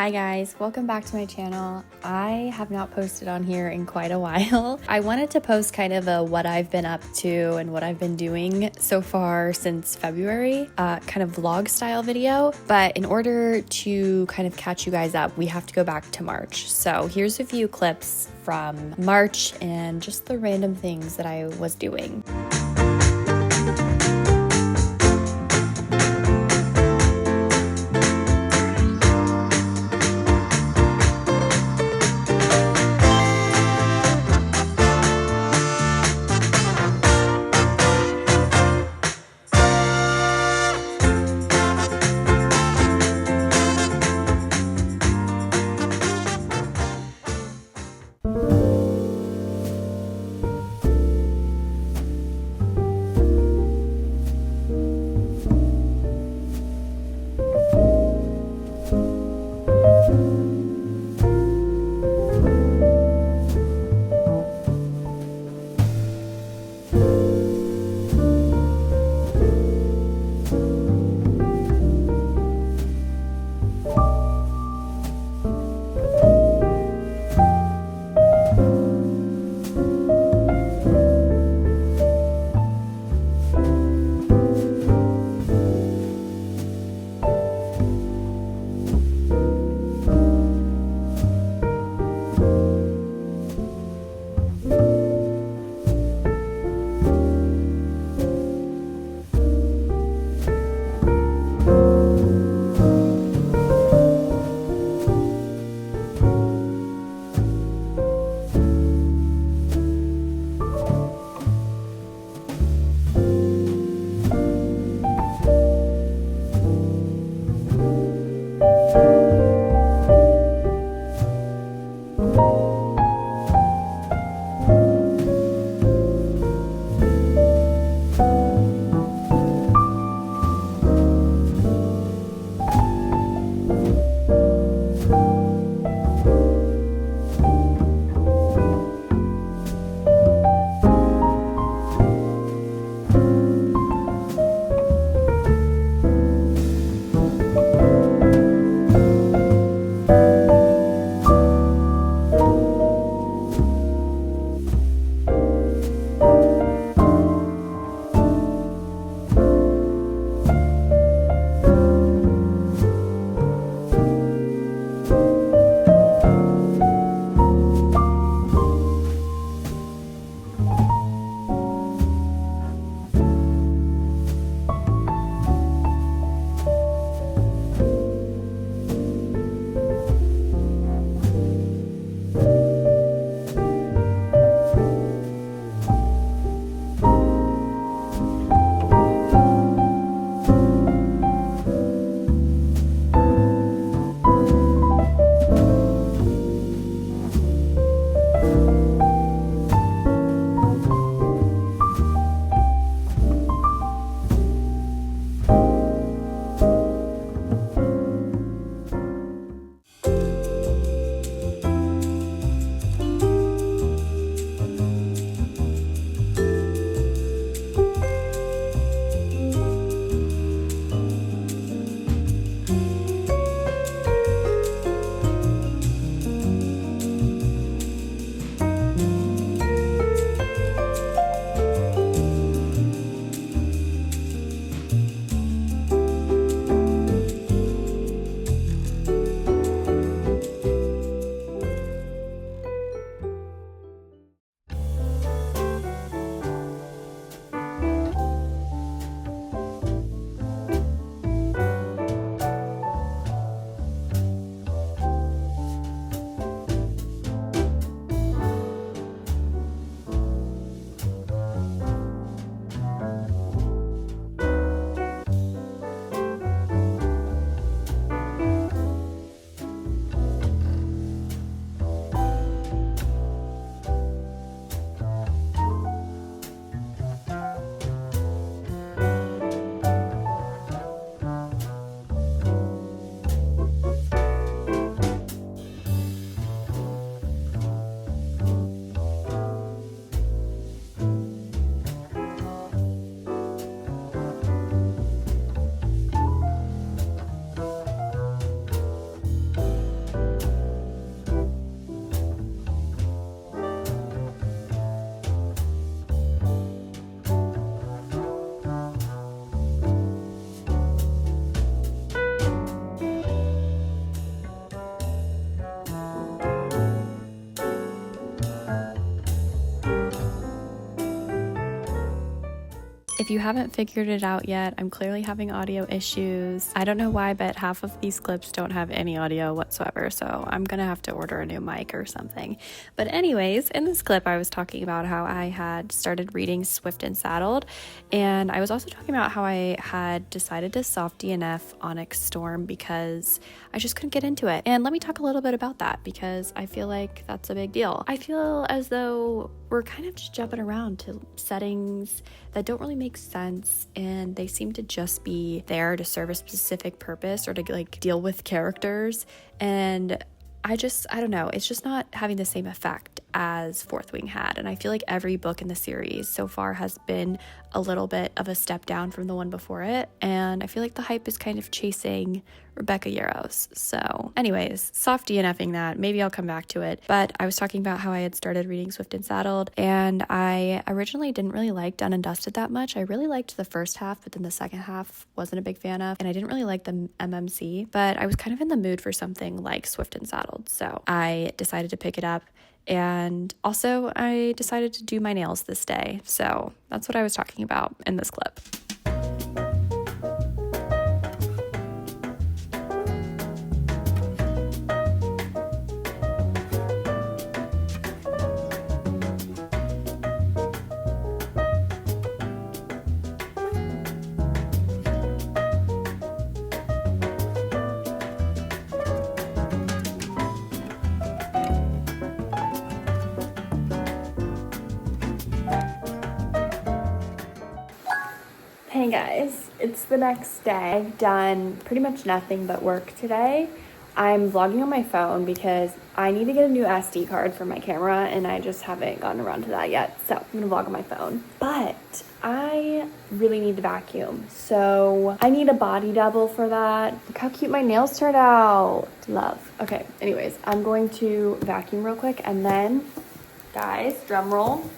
Hi guys, welcome back to my channel. I have not posted on here in quite a while. I wanted to post kind of a what I've been up to and what I've been doing so far since February, kind of vlog style video. But in order to kind of catch you guys up, we have to go back to March. So here's a few clips from March and just the random things that I was doing. If you haven't figured it out yet, I'm clearly having audio issues. I don't know why, but half of these clips don't have any audio whatsoever, so I'm gonna have to order a new mic or something. But anyways, in this clip, I was talking about how I had started reading Swift and Saddled, and I was also talking about how I had decided to soft DNF Onyx Storm because I just couldn't get into it. And let me talk a little bit about that because I feel like that's a big deal. I feel as though we're kind of just jumping around to settings that don't really make sense, and they seem to just be there to serve a specific purpose or to like deal with characters. And I don't know, it's just not having the same effect as Fourth Wing had. And I feel like every book in the series so far has been a little bit of a step down from the one before it. And I feel like the hype is kind of chasing Rebecca Yarros. So anyways, soft DNFing that, maybe I'll come back to it. But I was talking about how I had started reading Swift and Saddled, and I originally didn't really like Done and Dusted that much. I really liked the first half, but then the second half wasn't a big fan of, and I didn't really like the MMC, but I was kind of in the mood for something like Swift and Saddled. So I decided to pick it up. And also I decided to do my nails this day. So that's what I was talking about in this clip. Hey guys, it's the next day. I've done pretty much nothing but work today. I'm vlogging on my phone because I need to get a new SD card for my camera and I just haven't gotten around to that yet. So I'm gonna vlog on my phone. But I really need to vacuum. So I need a body double for that. Look how cute my nails turned out. Love. Okay, anyways, I'm going to vacuum real quick and then, guys, drum roll.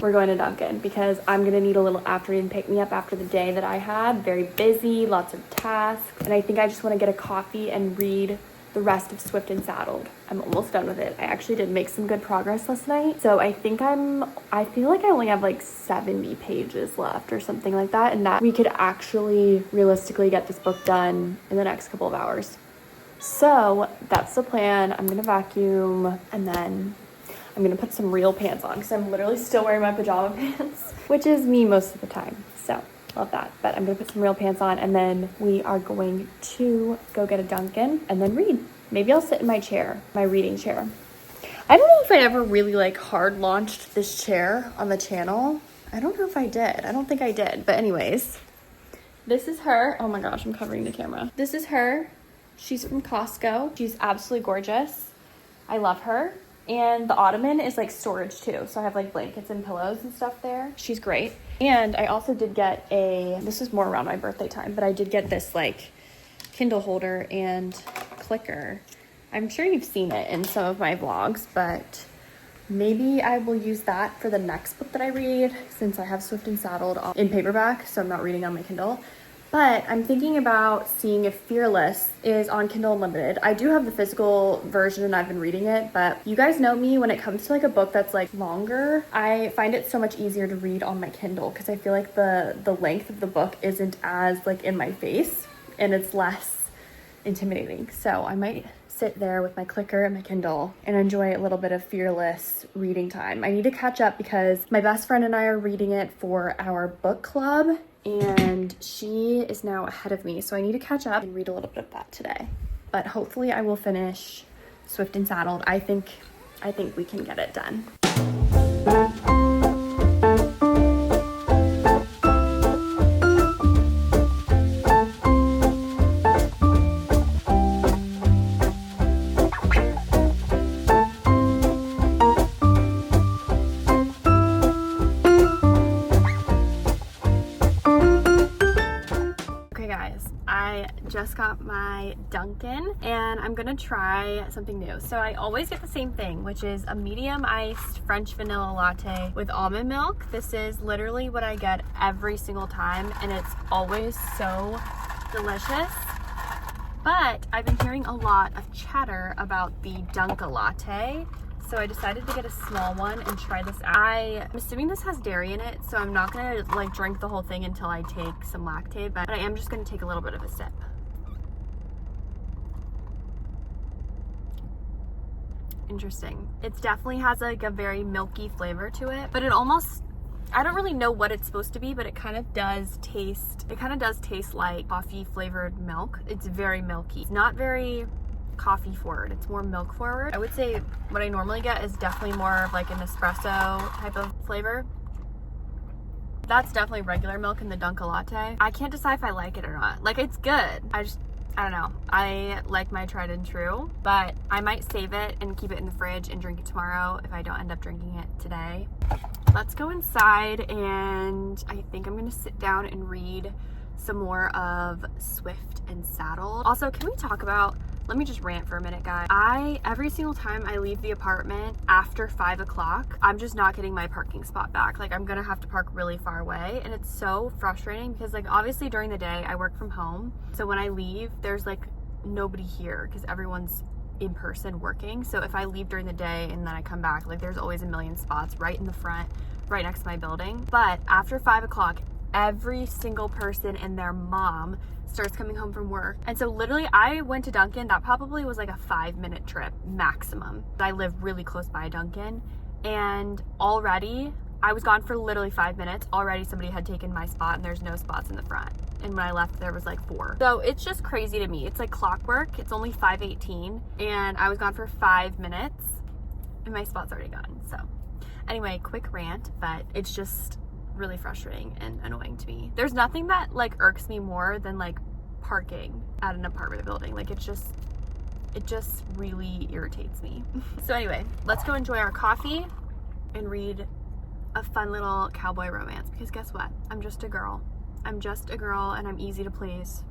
We're going to Dunkin' because I'm going to need a little afternoon pick-me-up after the day that I had. Very busy, lots of tasks, and I think I just want to get a coffee and read the rest of Swift and Saddled. I'm almost done with it. I actually did make some good progress last night, so I feel like I only have like 70 pages left or something like that, and that we could actually realistically get this book done in the next couple of hours. So that's the plan. I'm going to vacuum, and then I'm gonna put some real pants on because I'm literally still wearing my pajama pants, which is me most of the time. So love that. But I'm gonna put some real pants on and then we are going to go get a Dunkin' and then read. Maybe I'll sit in my chair, my reading chair. I don't know if I ever really like hard launched this chair on the channel. I don't know if I did. I don't think I did. But anyways, this is her. Oh my gosh, I'm covering the camera. This is her. She's from Costco. She's absolutely gorgeous. I love her. And the ottoman is like storage too. So I have like blankets and pillows and stuff there. She's great. And I also did get this was more around my birthday time, but I did get this like Kindle holder and clicker. I'm sure you've seen it in some of my vlogs, but maybe I will use that for the next book that I read since I have Swift and Saddled in paperback, so I'm not reading on my Kindle. But I'm thinking about seeing if Fearless is on Kindle Unlimited. I do have the physical version and I've been reading it, but you guys know me, when it comes to like a book that's like longer, I find it so much easier to read on my Kindle because I feel like the length of the book isn't as like in my face and it's less intimidating. So I might sit there with my clicker and my Kindle and enjoy a little bit of Fearless reading time. I need to catch up because my best friend and I are reading it for our book club, and she is now ahead of me, so I need to catch up and read a little bit of that today. But hopefully I will finish Swift and Saddled. I think we can get it done. Just got my Dunkin' and I'm gonna try something new. So I always get the same thing, which is a medium iced French vanilla latte with almond milk. This is literally what I get every single time and it's always so delicious. But I've been hearing a lot of chatter about the Dunkin' latte. So I decided to get a small one and try this out. I'm assuming this has dairy in it, so I'm not gonna like drink the whole thing until I take some lactate, but I am just gonna take a little bit of a sip. Interesting. It definitely has like a very milky flavor to it, but it almost, I don't really know what it's supposed to be, but it kind of does taste like coffee flavored milk. It's very milky. It's not very coffee forward, it's more milk forward. I would say what I normally get is definitely more of like an espresso type of flavor. That's definitely regular milk in the Dunkin' Latte. I can't decide if I like it or not. Like, it's good. I don't know. I like my tried and true, but I might save it and keep it in the fridge and drink it tomorrow if I don't end up drinking it today. Let's go inside, and I think I'm gonna sit down and read some more of Swift and Saddled. Also, can we talk about, let me just rant for a minute, guys. Every single time I leave the apartment after 5 o'clock, I'm just not getting my parking spot back. Like, I'm gonna have to park really far away, and it's so frustrating because, like, obviously during the day I work from home, so when I leave there's like nobody here because everyone's in person working. So if I leave during the day and then I come back, like, there's always a million spots right in the front, right next to my building. But after 5 o'clock, every single person and their mom starts coming home from work. And so literally I went to Dunkin', that probably was like a 5-minute trip maximum. I live really close by Dunkin', and already I was gone for literally 5 minutes. Already somebody had taken my spot and there's no spots in the front. And when I left, there was like 4. So it's just crazy to me. It's like clockwork. It's only 5:18 and I was gone for 5 minutes and my spot's already gone. So anyway, quick rant, but it's just really frustrating and annoying to me. There's nothing that like irks me more than like parking at an apartment building. Like, it just really irritates me. So anyway, let's go enjoy our coffee and read a fun little cowboy romance, because guess what? I'm just a girl. I'm just a girl and I'm easy to please.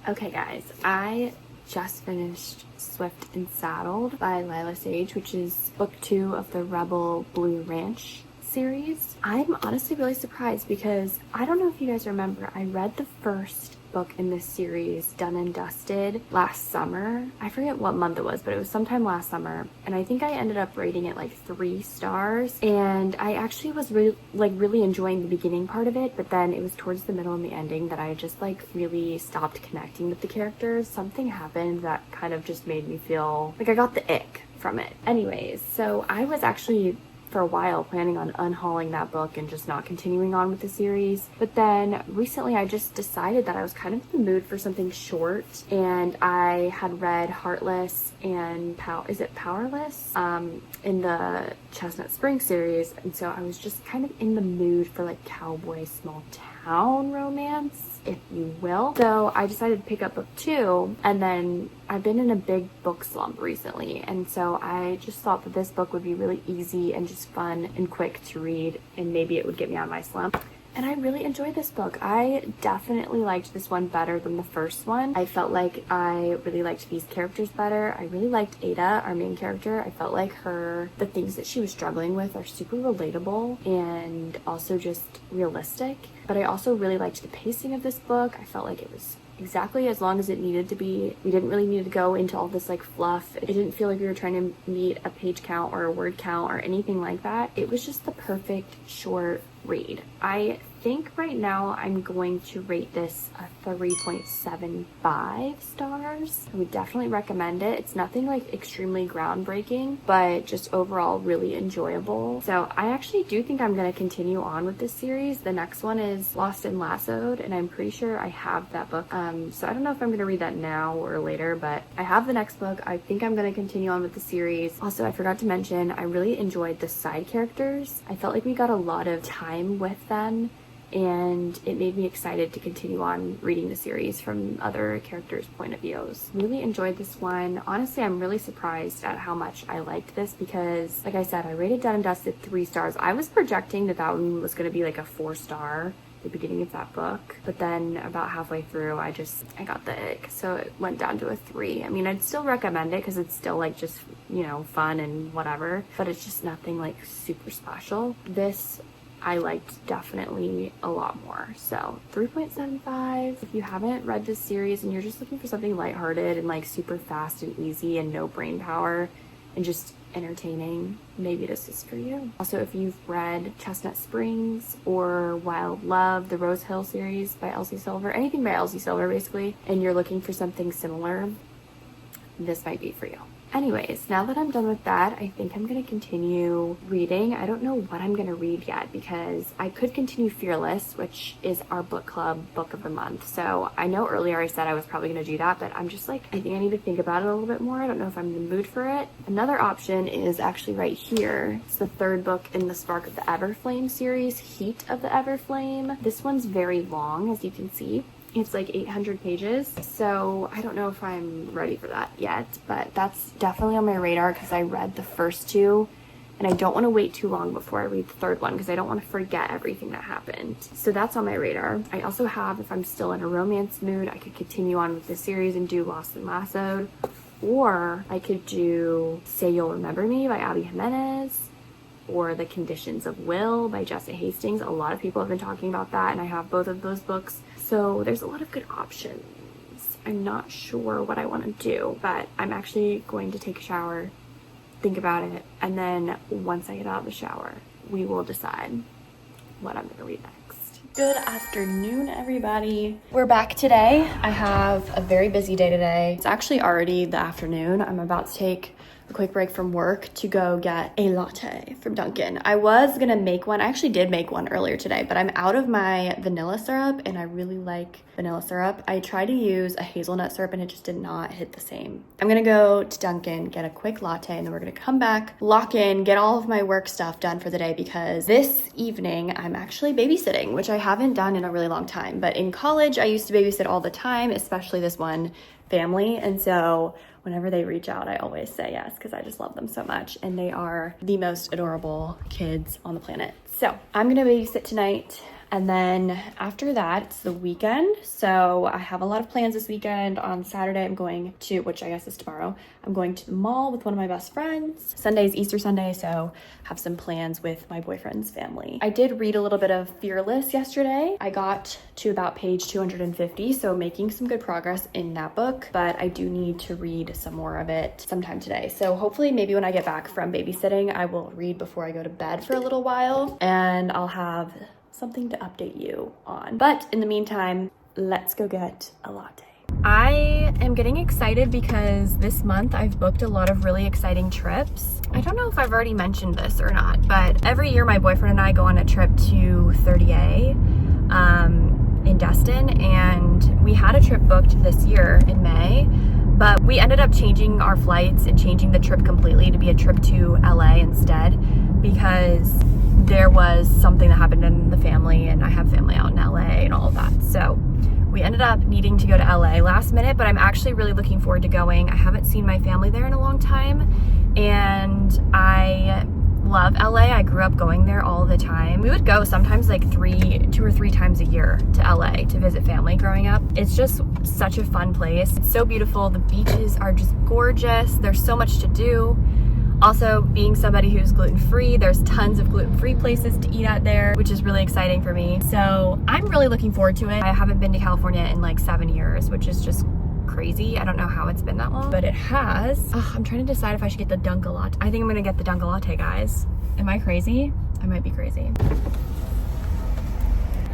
Okay guys, I just finished Swift and Saddled by Lila Sage, which is book 2 of the Rebel Blue Ranch series. I'm honestly really surprised because I don't know if you guys remember, I read the first book in this series, Done and Dusted, last summer. I forget what month it was, but it was sometime last summer, and I think I ended up rating it like 3 stars. And I actually was really enjoying the beginning part of it, but then it was towards the middle and the ending that I just like really stopped connecting with the characters. Something happened that kind of just made me feel like I got the ick from it. Anyways, so I was actually for a while planning on unhauling that book and just not continuing on with the series. But then recently I just decided that I was kind of in the mood for something short, and I had read Heartless and Powerless in the Chestnut Spring series, and so I was just kind of in the mood for like cowboy small town romance, if you will. So I decided to pick up book 2, and then I've been in a big book slump recently, and so I just thought that this book would be really easy and just fun and quick to read, and maybe it would get me out of my slump. And I really enjoyed this book. I definitely liked this one better than the first one. I felt like I really liked these characters better. I really liked Ada, our main character. I felt like the things that she was struggling with are super relatable and also just realistic. But I also really liked the pacing of this book. I felt like it was exactly as long as it needed to be. We didn't really need to go into all this like fluff. It didn't feel like we were trying to meet a page count or a word count or anything like that. It was just the perfect short read. I think right now I'm going to rate this a 3.75 stars. I would definitely recommend it. It's nothing like extremely groundbreaking, but just overall really enjoyable. So I actually do think I'm going to continue on with this series. The next one is Lost and Lassoed, and I'm pretty sure I have that book. So I don't know if I'm going to read that now or later, but I have the next book. I think I'm going to continue on with the series. Also, I forgot to mention, I really enjoyed the side characters. I felt like we got a lot of time with them, and it made me excited to continue on reading the series from other characters' point of views. Really enjoyed this one. Honestly, I'm really surprised at how much I liked this because, like I said, I rated Done and Dusted 3 stars. I was projecting that one was going to be like a 4-star the beginning of that book, but then about halfway through I got the ick, so it went down to a 3. I mean, I'd still recommend it because it's still like just, you know, fun and whatever, but it's just nothing like super special. This I liked definitely a lot more, so 3.75. If you haven't read this series and you're just looking for something lighthearted and like super fast and easy and no brain power and just entertaining, maybe this is for you. Also, if you've read Chestnut Springs or Wild Love, the Rose Hill series by Elsie Silver, anything by Elsie Silver basically, and you're looking for something similar, this might be for you. Anyways, now that I'm done with that, I think I'm gonna continue reading. I don't know what I'm gonna read yet because I could continue Fearless, which is our book club book of the month. So I know earlier I said I was probably gonna do that, but I'm just like, I think I need to think about it a little bit more. I don't know if I'm in the mood for it. Another option is actually right here. It's the 3rd book in the Spark of the Everflame series, Heat of the Everflame. This one's very long, as you can see. It's like 800 pages, so I don't know if I'm ready for that yet, but that's definitely on my radar because I read the first 2 and I don't want to wait too long before I read the 3rd one because I don't want to forget everything that happened. So that's on my radar. I also have, if I'm still in a romance mood, I could continue on with this series and do Lost and Lassoed, or I could do Say You'll Remember Me by Abby Jimenez, or The Conditions of Will by Jessa Hastings. A lot of people have been talking about that, and I have both of those books. So there's a lot of good options. I'm not sure what I want to do, but I'm actually going to take a shower, think about it, and then once I get out of the shower, we will decide what I'm going to read next. Good afternoon, everybody. We're back today. I have a very busy day today. It's actually already the afternoon. I'm about to take a quick break from work to go get a latte from Dunkin'. I was gonna make one. I actually did make one earlier today, but I'm out of my vanilla syrup and I really like vanilla syrup. I tried to use a hazelnut syrup and it just did not hit the same. I'm gonna go to Dunkin', get a quick latte, and then we're gonna come back, lock in, get all of my work stuff done for the day because this evening I'm actually babysitting, which I haven't done in a really long time. But in college, I used to babysit all the time, especially this one family. And so whenever they reach out, I always say yes because I just love them so much. And they are the most adorable kids on the planet. So I'm gonna babysit tonight. And then after that, it's the weekend. So I have a lot of plans this weekend. On Saturday, I'm going to, which I guess is tomorrow, I'm going to the mall with one of my best friends. Sunday is Easter Sunday, so have some plans with my boyfriend's family. I did read a little bit of Fearless yesterday. I got to about page 250, so making some good progress in that book, but I do need to read some more of it sometime today. So hopefully maybe when I get back from babysitting, I will read before I go to bed for a little while, and I'll have something to update you on. But in the meantime, let's go get a latte. I am getting excited because this month I've booked a lot of really exciting trips. I don't know if I've already mentioned this or not, but every year my boyfriend and I go on a trip to 30A in Destin, and we had a trip booked this year in May, but we ended up changing our flights and changing the trip completely to be a trip to LA instead because there was something that happened in the family, and I have family out in LA and all of that. So we ended up needing to go to LA last minute, but I'm actually really looking forward to going. I haven't seen my family there in a long time, and I love LA. I grew up going there all the time. We would go sometimes like 2 or 3 times a year to LA to visit family growing up. It's just such a fun place. It's so beautiful. The beaches are just gorgeous. There's so much to do. Also, being somebody who's gluten-free, there's tons of gluten-free places to eat at there, which is really exciting for me. So I'm really looking forward to it. I haven't been to California in like 7 years, which is just crazy. I don't know how it's been that long, but it has. I'm trying to decide if I should get the Dunkin' Latte. I think I'm gonna get the Dunkin' Latte, guys. Am I crazy? I might be crazy.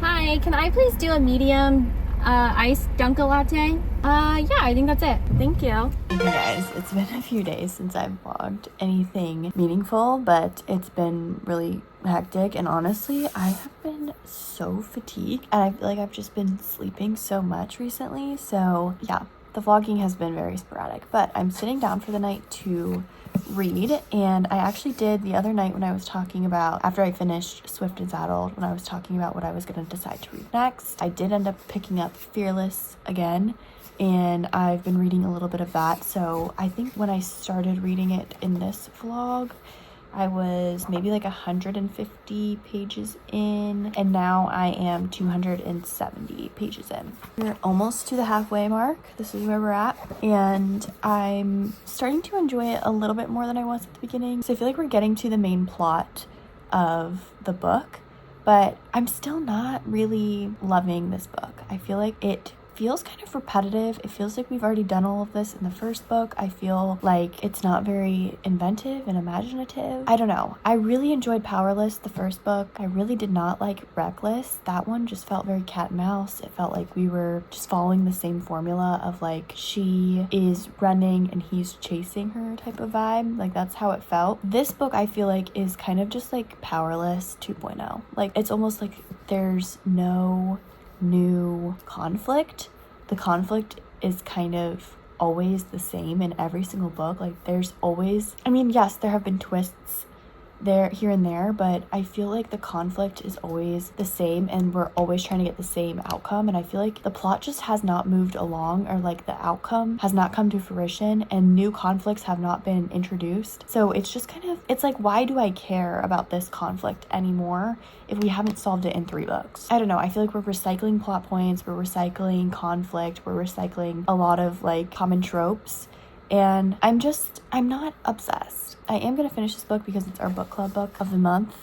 Hi, can I please do a medium iced Dunkin' Latte? Yeah, I think that's it. Thank you. Okay guys, it's been a few days since I've vlogged anything meaningful, but it's been really hectic, and honestly, I have been so fatigued, and I feel like I've just been sleeping so much recently, so yeah, the vlogging has been very sporadic, but I'm sitting down for the night to read, and I actually did the other night when I was talking about, after I finished Swift and Saddled, when I was talking about what I was going to decide to read next, I did end up picking up Fearless again, and I've been reading a little bit of that. So I think when I started reading it in this vlog, I was maybe like 150 pages in, and now I am 270 pages in. We're almost to the halfway mark. This is where we're at, and I'm starting to enjoy it a little bit more than I was at the beginning. So I feel like we're getting to the main plot of the book, but I'm still not really loving this book. I feel like it feels kind of repetitive. It feels like we've already done all of this in the first book. I feel like it's not very inventive and imaginative. I don't know. I really enjoyed Powerless, the first book. I really did not like Reckless. That one just felt very cat and mouse. It felt like we were just following the same formula of like she is running and he's chasing her type of vibe. Like that's how it felt. This book I feel like is kind of just like Powerless 2.0. Like it's almost like there's no new conflict. The conflict is kind of always the same in every single book. Like there's always, I mean, yes, there have been twists there here and there, but I feel like the conflict is always the same and we're always trying to get the same outcome. And I feel like the plot just has not moved along, or like the outcome has not come to fruition and new conflicts have not been introduced. So it's just kind of, it's like, why do I care about this conflict anymore if we haven't solved it in 3 books? I don't know. I feel like we're recycling plot points, we're recycling conflict, we're recycling a lot of like common tropes. And I'm not obsessed. I am going to finish this book because it's our book club book of the month,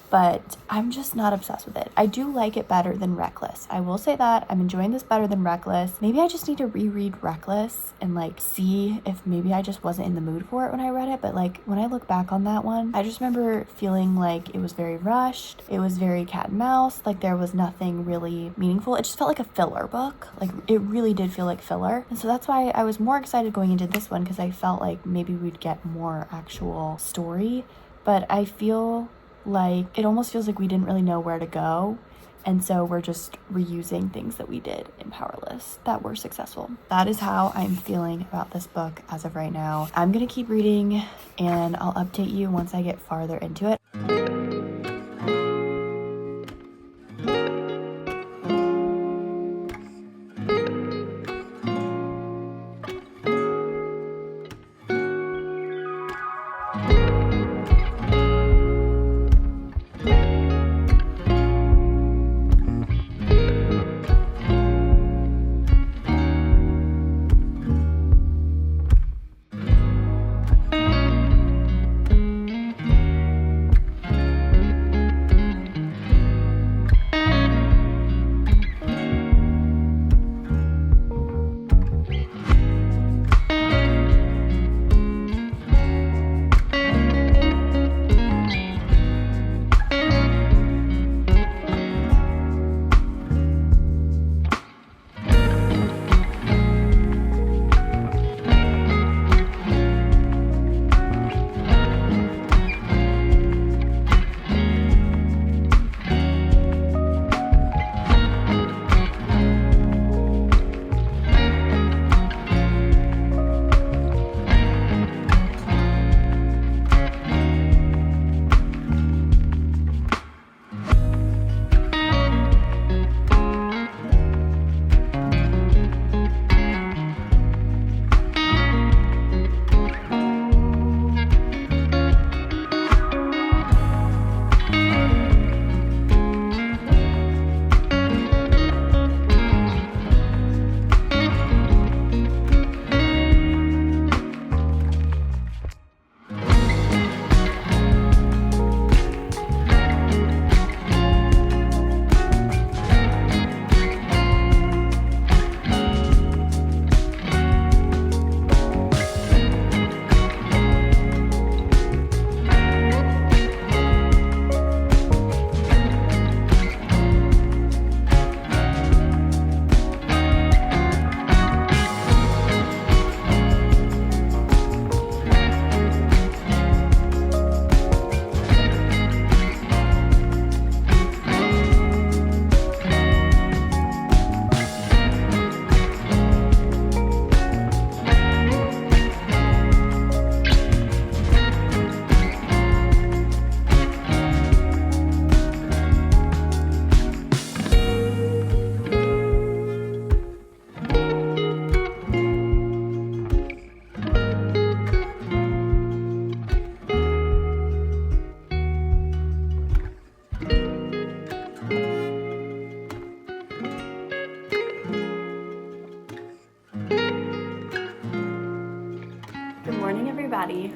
but I'm just not obsessed with it. I do like it better than Reckless. I will say that. I'm enjoying this better than Reckless. Maybe I just need to reread Reckless and like see if maybe I just wasn't in the mood for it when I read it. But like when I look back on that one, I just remember feeling like it was very rushed. It was very cat and mouse. Like there was nothing really meaningful. It just felt like a filler book. Like it really did feel like filler. And so that's why I was more excited going into this one, because I felt like maybe we'd get more actual story. But I feel like it almost feels like we didn't really know where to go, and so we're just reusing things that we did in Powerless that were successful. That is how I'm feeling about this book as of right now. I'm gonna keep reading and I'll update you once I get farther into it.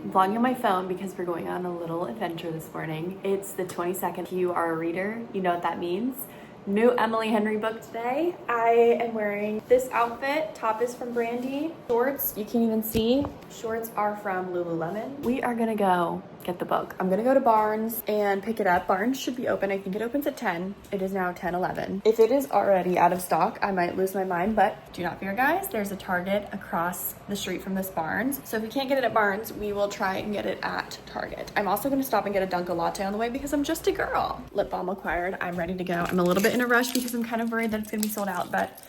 I'm vlogging on my phone because we're going on a little adventure this morning. It's the 22nd. If you are a reader, you know what that means. New Emily Henry book today. I am wearing this outfit. Top is from Brandy. Shorts, you can't even see. Shorts are from Lululemon. We are gonna go get the book. I'm gonna go to Barnes and pick it up. Barnes should be open. I think it opens at 10. It is now 10:11. If it is already out of stock, I might lose my mind, but do not fear, guys. There's a Target across the street from this Barnes. So if we can't get it at Barnes, we will try and get it at Target. I'm also gonna stop and get a Dunkin' Latte on the way because I'm just a girl. Lip balm acquired. I'm ready to go. I'm a little bit in a rush because I'm kind of worried that it's gonna be sold out, but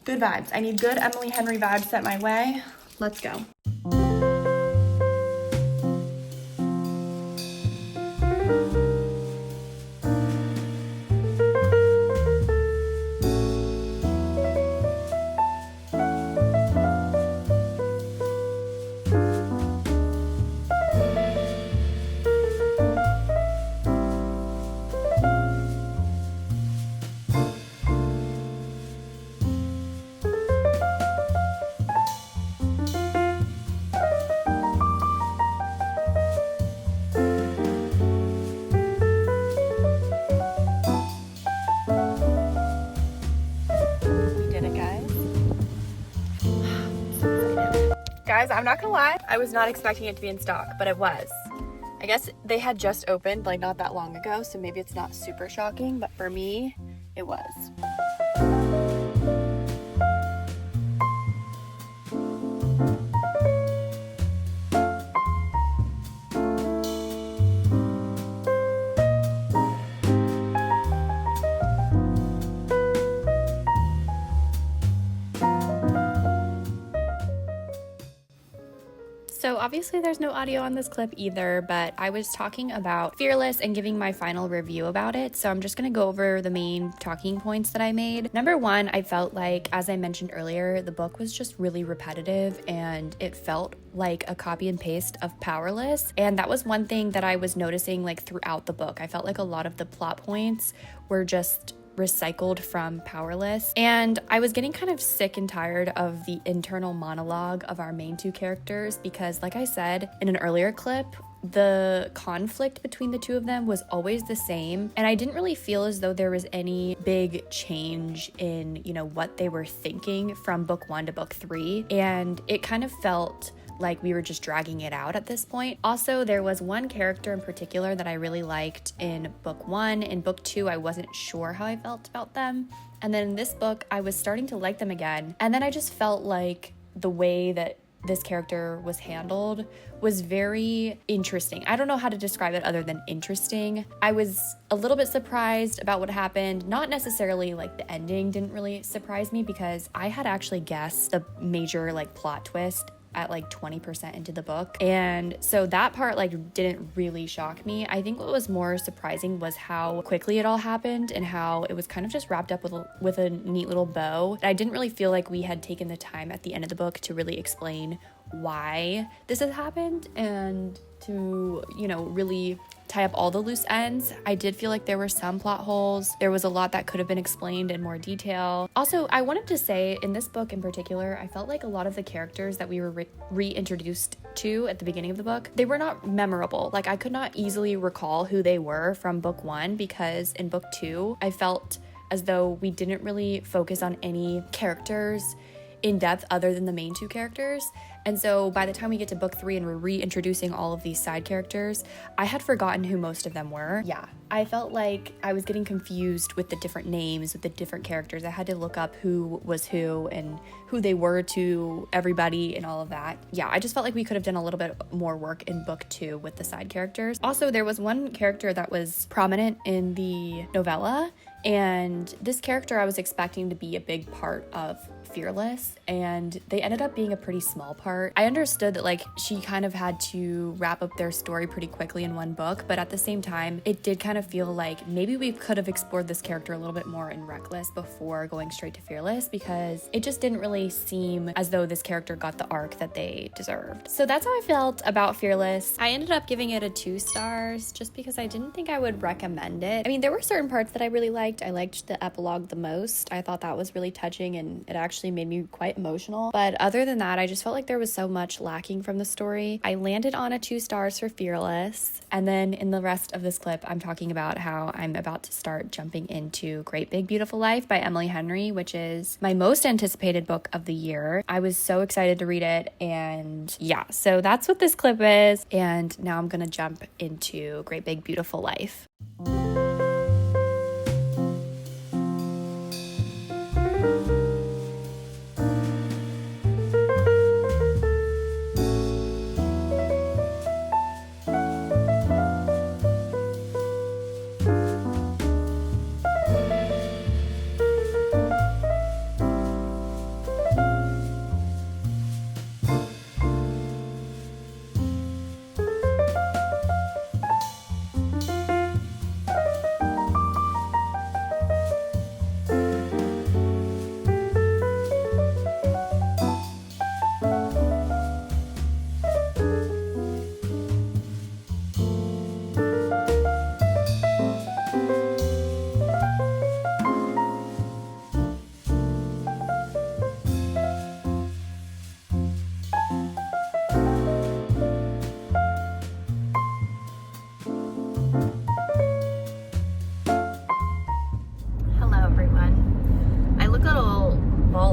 good vibes. I need good Emily Henry vibes set my way. Let's go. Guys, I'm not gonna lie, I was not expecting it to be in stock, but it was. I guess they had just opened like not that long ago, so maybe it's not super shocking, but for me, it was. So obviously there's no audio on this clip either, but I was talking about Fearless and giving my final review about it. So I'm just gonna go over the main talking points that I made. Number one, I felt like, as I mentioned earlier, the book was just really repetitive and it felt like a copy and paste of Powerless. And that was one thing that I was noticing like throughout the book. I felt like a lot of the plot points were just recycled from Powerless, and I was getting kind of sick and tired of the internal monologue of our main two characters because, like I said in an earlier clip, the conflict between the two of them was always the same, and I didn't really feel as though there was any big change in, you know, what they were thinking from book 1 to book 3, and it kind of felt like we were just dragging it out at this point. Also, there was one character in particular that I really liked in book 1. In book 2, I wasn't sure how I felt about them. And then in this book, I was starting to like them again. And then I just felt like the way that this character was handled was very interesting. I don't know how to describe it other than interesting. I was a little bit surprised about what happened. Not necessarily like the ending didn't really surprise me because I had actually guessed the major like plot twist at like 20% into the book, and so that part like didn't really shock me. I think what was more surprising was how quickly it all happened and how it was kind of just wrapped up with a neat little bow. I didn't really feel like we had taken the time at the end of the book to really explain why this has happened and to, you know, really tie up all the loose ends. I did feel like there were some plot holes. There was a lot that could have been explained in more detail. Also, I wanted to say in this book in particular, I felt like a lot of the characters that we were reintroduced to at the beginning of the book, they were not memorable. Like I could not easily recall who they were from book 1 because in book 2, I felt as though we didn't really focus on any characters in depth other than the main two characters. And so by the time we get to book 3 and we're reintroducing all of these side characters, I had forgotten who most of them were. Yeah, I felt like I was getting confused with the different names, with the different characters. I had to look up who was who and who they were to everybody and all of that. Yeah, I just felt like we could have done a little bit more work in book 2 with the side characters. Also, there was one character that was prominent in the novella, and this character I was expecting to be a big part of Fearless, and they ended up being a pretty small part. I understood that like she kind of had to wrap up their story pretty quickly in one book, but at the same time it did kind of feel like maybe we could have explored this character a little bit more in Reckless before going straight to Fearless, because it just didn't really seem as though this character got the arc that they deserved. So that's how I felt about Fearless. I ended up giving it a 2 stars just because I didn't think I would recommend it. I mean, there were certain parts that I really liked, liked. I liked the epilogue the most. I thought that was really touching and it actually made me quite emotional. But other than that, I just felt like there was so much lacking from the story. I landed on a 2 stars for Fearless. And then in the rest of this clip, I'm talking about how I'm about to start jumping into Great Big Beautiful Life by Emily Henry, which is my most anticipated book of the year. I was so excited to read it, and yeah, so that's what this clip is. And now I'm gonna jump into Great Big Beautiful Life.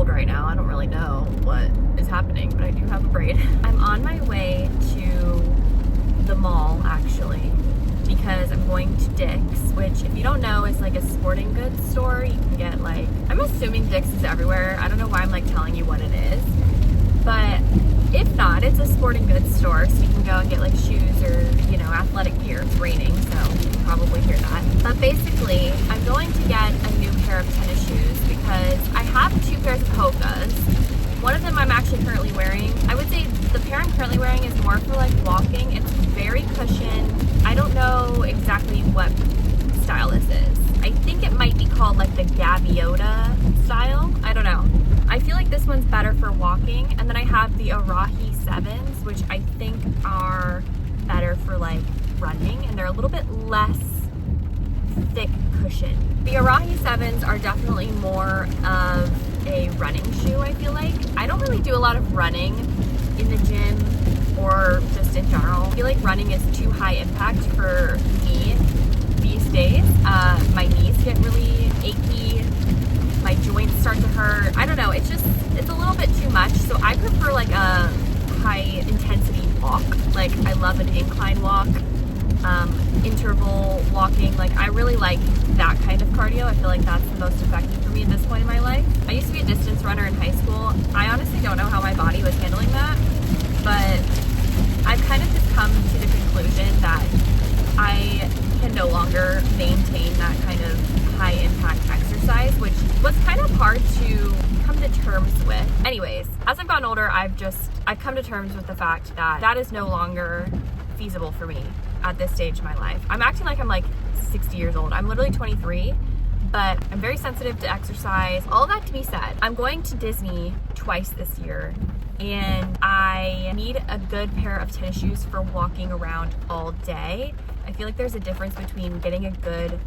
Right now, I don't really know what is happening, but I do have a braid. I'm on my way to the mall actually because I'm going to Dick's, which if you don't know is like a sporting goods store. You can get like, I'm assuming Dick's is everywhere. I don't know why I'm like telling you what it is, but if not, it's a sporting goods store, so you can go and get like shoes or, you know, athletic gear. It's raining, so you can probably hear that. But basically, I'm going to get a new pair of tennis shoes because I have 2 pairs of Hoka's. One of them I'm actually currently wearing. I would say the pair I'm currently wearing is more for like walking. It's very cushioned. I don't know exactly what style this is. I think it might be called like the Gaviota style. I don't know. I feel like this one's better for walking. And then I have the Arahi 7s, which I think are better for like running, and they're a little bit less thick cushion. The Arahi 7s are definitely more of a running shoe, I feel like. I don't really do a lot of running in the gym or just in general. I feel like running is too high impact for me these days. My knees get really achy. My joints start to hurt. I don't know, it's a little bit too much. So I prefer like a high intensity walk. Like I love an incline walk, interval walking. Like I really like that kind of cardio. I feel like that's the most effective for me at this point in my life. I used to be a distance runner in high school. I honestly don't know how my body was handling that, but I've kind of just come to the conclusion that I can no longer maintain that kind of high impact exercise, which was kind of hard to come to terms with. Anyways, as I've gotten older, I've come to terms with the fact that that is no longer feasible for me at this stage of my life. I'm acting like I'm like 60 years old. I'm literally 23, but I'm very sensitive to exercise. All that to be said, I'm going to Disney twice this year, and I need a good pair of tennis shoes for walking around all day. I feel like there's a difference between getting a good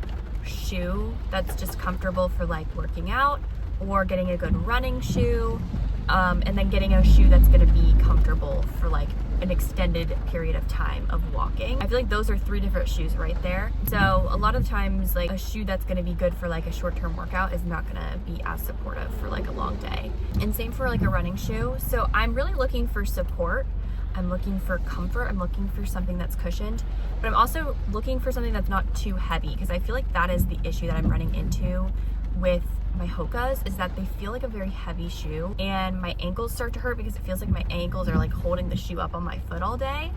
shoe that's just comfortable for like working out, or getting a good running shoe, and then getting a shoe that's going to be comfortable for like an extended period of time of walking. I feel like those are 3 different shoes right there. So a lot of times like a shoe that's going to be good for like a short-term workout is not going to be as supportive for like a long day. And same for like a running shoe. So I'm really looking for support. I'm looking for comfort. I'm looking for something that's cushioned, but I'm also looking for something that's not too heavy, because I feel like that is the issue that I'm running into with my Hoka's, is that they feel like a very heavy shoe, and my ankles start to hurt because it feels like my ankles are like holding the shoe up on my foot all day.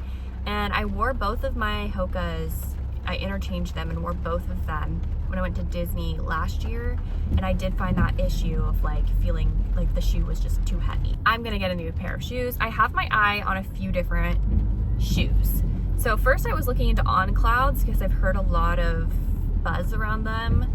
And I wore both of my Hoka's, I interchanged them and wore both of them when I went to Disney last year, and I did find that issue of like feeling like the shoe was just too heavy. I'm gonna get a new pair of shoes. I have my eye on a few different shoes. So first I was looking into On Clouds because I've heard a lot of buzz around them.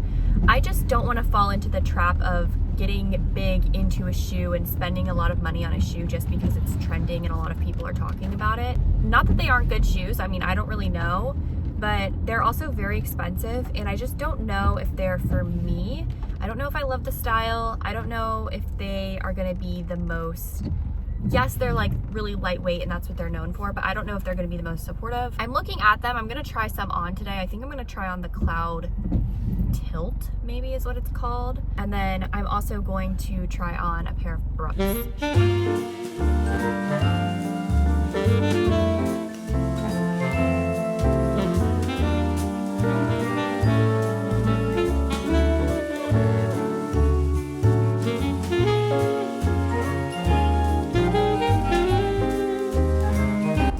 I just don't want to fall into the trap of getting big into a shoe and spending a lot of money on a shoe just because it's trending and a lot of people are talking about it. Not that they aren't good shoes. I mean, I don't really know, but they're also very expensive, and I just don't know if they're for me. I don't know if I love the style. I don't know if they are gonna be the most, yes, they're like really lightweight and that's what they're known for, but I don't know if they're gonna be the most supportive. I'm looking at them. I'm gonna try some on today. I think I'm gonna try on the Cloud Tilt, maybe is what it's called. And then I'm also going to try on a pair of Brooks.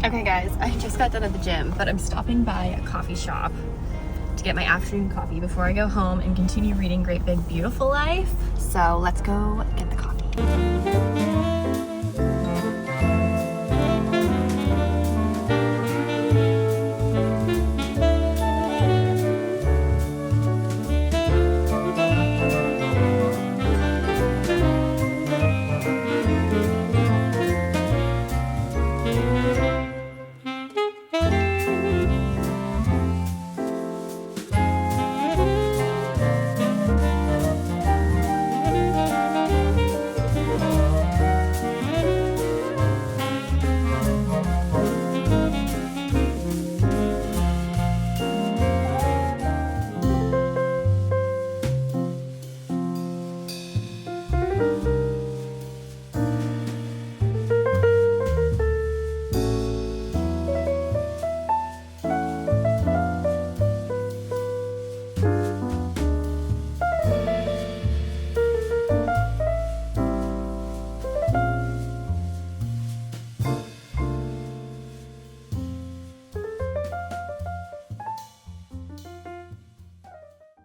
Okay guys, I just got done at the gym, but I'm stopping by a coffee shop to get my afternoon coffee before I go home and continue reading Great Big Beautiful Life. So let's go get the coffee.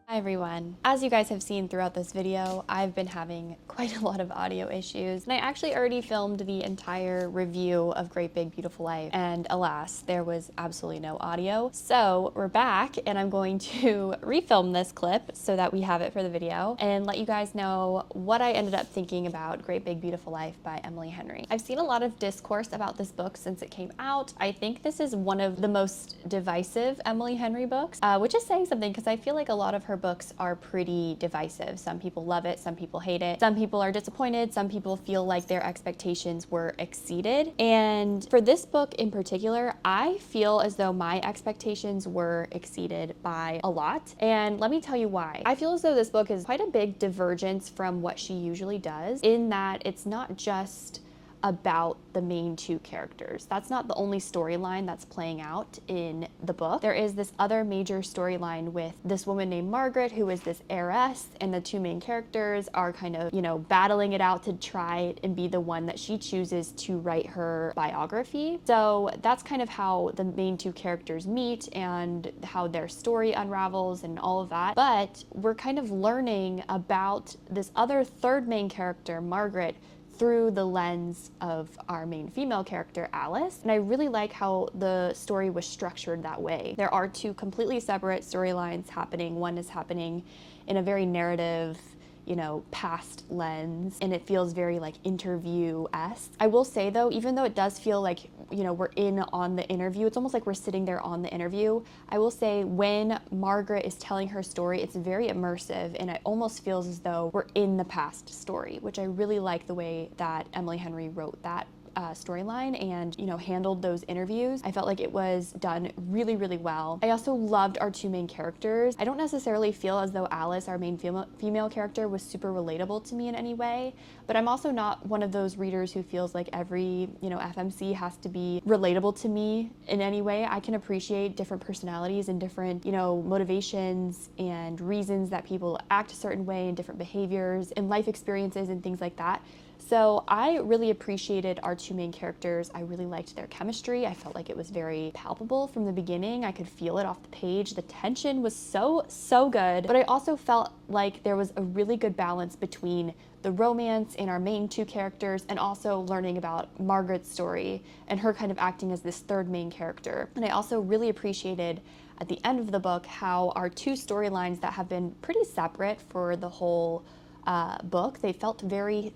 Hi everyone. As you guys have seen throughout this video, I've been having quite a lot of audio issues, and I actually already filmed the entire review of Great Big Beautiful Life, and alas, there was absolutely no audio. So we're back, and I'm going to refilm this clip so that we have it for the video and let you guys know what I ended up thinking about Great Big Beautiful Life by Emily Henry. I've seen a lot of discourse about this book since it came out. I think this is one of the most divisive Emily Henry books, which is saying something because I feel like a lot of her books are pretty divisive. Some people love it, some people hate it, some people are disappointed, some people feel like their expectations were exceeded. And for this book in particular, I feel as though my expectations were exceeded by a lot. And let me tell you why. I feel as though this book is quite a big divergence from what she usually does, in that it's not just about the main two characters. That's not the only storyline that's playing out in the book. There is this other major storyline with this woman named Margaret, who is this heiress, and the two main characters are kind of, you know, battling it out to try and be the one that she chooses to write her biography. So that's kind of how the main two characters meet and how their story unravels and all of that. But we're kind of learning about this other third main character, Margaret, through the lens of our main female character, Alice. And I really like how the story was structured that way. There are two completely separate storylines happening. One is happening in a very narrative, you know, past lens, and it feels very like interview-esque. I will say though, even though it does feel like, you know, we're in on the interview, it's almost like we're sitting there on the interview. I will say when Margaret is telling her story, it's very immersive, and it almost feels as though we're in the past story, which I really like the way that Emily Henry wrote that storyline and, you know, handled those interviews. I felt like it was done really, really well. I also loved our two main characters. I don't necessarily feel as though Alice, our main female character, was super relatable to me in any way, but I'm also not one of those readers who feels like every, you know, FMC has to be relatable to me in any way. I can appreciate different personalities and different, you know, motivations and reasons that people act a certain way and different behaviors and life experiences and things like that. So I really appreciated our two main characters. I really liked their chemistry. I felt like it was very palpable from the beginning. I could feel it off the page. The tension was so good. But I also felt like there was a really good balance between the romance in our main two characters and also learning about Margaret's story and her kind of acting as this third main character. And I also really appreciated at the end of the book how our two storylines that have been pretty separate for the whole book. They felt very,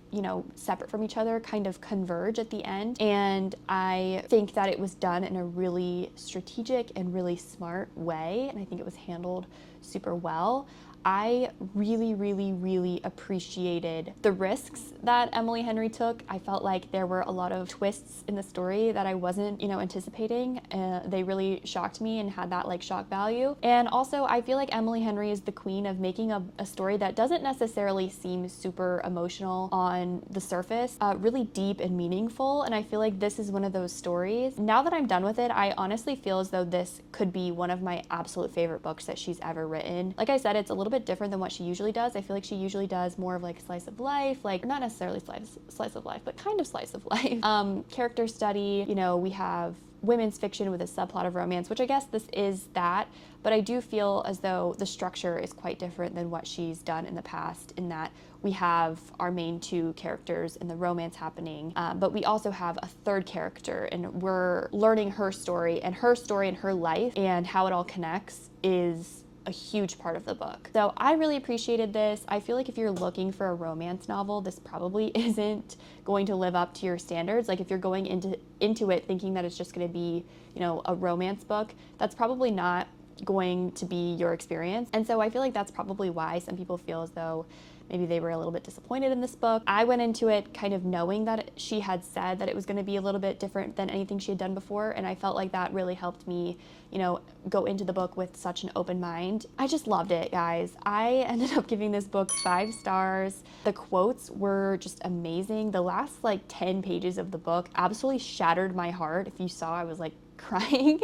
separate from each other, kind of converge at the end. And I think that it was done in a really strategic and really smart way. And I think it was handled super well. I really, really, really appreciated the risks that Emily Henry took. I felt like there were a lot of twists in the story that I wasn't, anticipating. They really shocked me and had that like shock value. And also, I feel like Emily Henry is the queen of making a story that doesn't necessarily seem super emotional on the surface, really deep and meaningful. And I feel like this is one of those stories. Now that I'm done with it, I honestly feel as though this could be one of my absolute favorite books that she's ever written. Like I said, it's a little bit different than what she usually does. I feel like she usually does more of like slice of life, like not necessarily slice of life, but kind of slice of life. Character study, we have women's fiction with a subplot of romance, which I guess this is that, but I do feel as though the structure is quite different than what she's done in the past, in that we have our main two characters in the romance happening, but we also have a third character, and we're learning her story and her life, and how it all connects is a huge part of the book. So I really appreciated this. I feel like if you're looking for a romance novel, this probably isn't going to live up to your standards. Like if you're going into it thinking that it's just going to be, a romance book, that's probably not going to be your experience. And so I feel like that's probably why some people feel as though maybe they were a little bit disappointed in this book. I went into it kind of knowing that she had said that it was going to be a little bit different than anything she had done before, and I felt like that really helped me, go into the book with such an open mind. I just loved it, guys. I ended up giving this book 5 stars. The quotes were just amazing. The last 10 pages of the book absolutely shattered my heart. If you saw, I was crying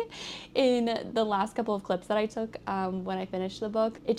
in the last couple of clips that I took when I finished the book. She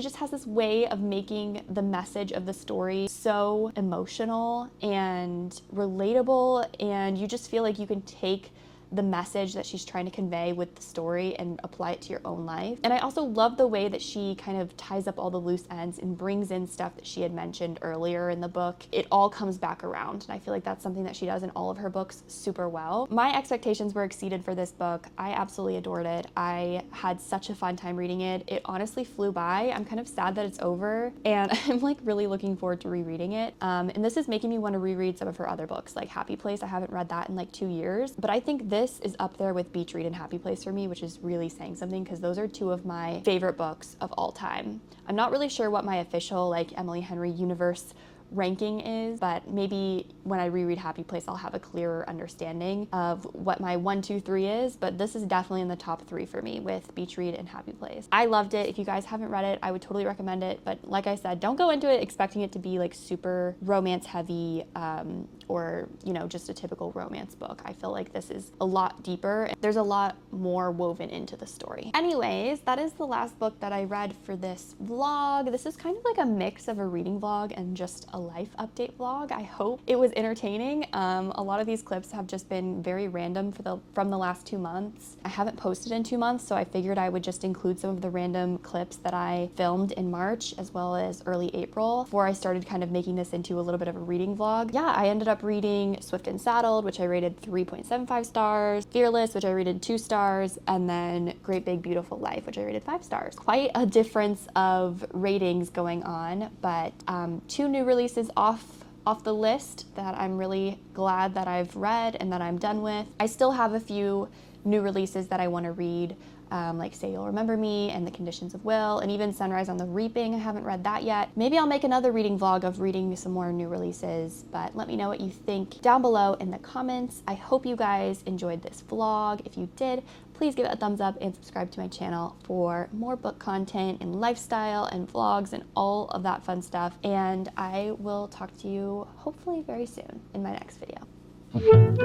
just has this way of making the message of the story so emotional and relatable, and you just feel like you can take the message that she's trying to convey with the story and apply it to your own life. And I also love the way that she kind of ties up all the loose ends and brings in stuff that she had mentioned earlier in the book. It all comes back around, and I feel like that's something that she does in all of her books super well. My expectations were exceeded for this book. I absolutely adored it. I had such a fun time reading it. It honestly flew by. I'm kind of sad that it's over, and I'm really looking forward to rereading it. And this is making me want to reread some of her other books, like Happy Place. I haven't read that in 2 years, but I think this is up there with Beach Read and Happy Place for me, which is really saying something because those are 2 of my favorite books of all time. I'm not really sure what my official Emily Henry universe ranking is, but maybe when I reread Happy Place I'll have a clearer understanding of what my 1, 2, 3 is, but this is definitely in the top 3 for me with Beach Read and Happy Place. I loved it. If you guys haven't read it, I would totally recommend it, but like I said, don't go into it expecting it to be super romance heavy or just a typical romance book. I feel like this is a lot deeper. There's a lot more woven into the story. Anyways, that is the last book that I read for this vlog. This is kind of like a mix of a reading vlog and just a life update vlog. I hope it was entertaining. A lot of these clips have just been very random from the last 2 months. I haven't posted in 2 months, so I figured I would just include some of the random clips that I filmed in March as well as early April before I started kind of making this into a little bit of a reading vlog. Yeah, I ended up reading Swift and Saddled, which I rated 3.75 stars, Fearless, which I rated 2 stars, and then Great Big Beautiful Life, which I rated 5 stars. Quite a difference of ratings going on, but 2 new releases off the list that I'm really glad that I've read and that I'm done with. I still have a few new releases that I want to read, like Say You'll Remember Me and The Conditions of Will, and even Sunrise on the Reaping. I haven't read that yet. Maybe I'll make another reading vlog of reading some more new releases, but let me know what you think down below in the comments. I hope you guys enjoyed this vlog. If you did, please give it a thumbs up and subscribe to my channel for more book content and lifestyle and vlogs and all of that fun stuff. And I will talk to you hopefully very soon in my next video.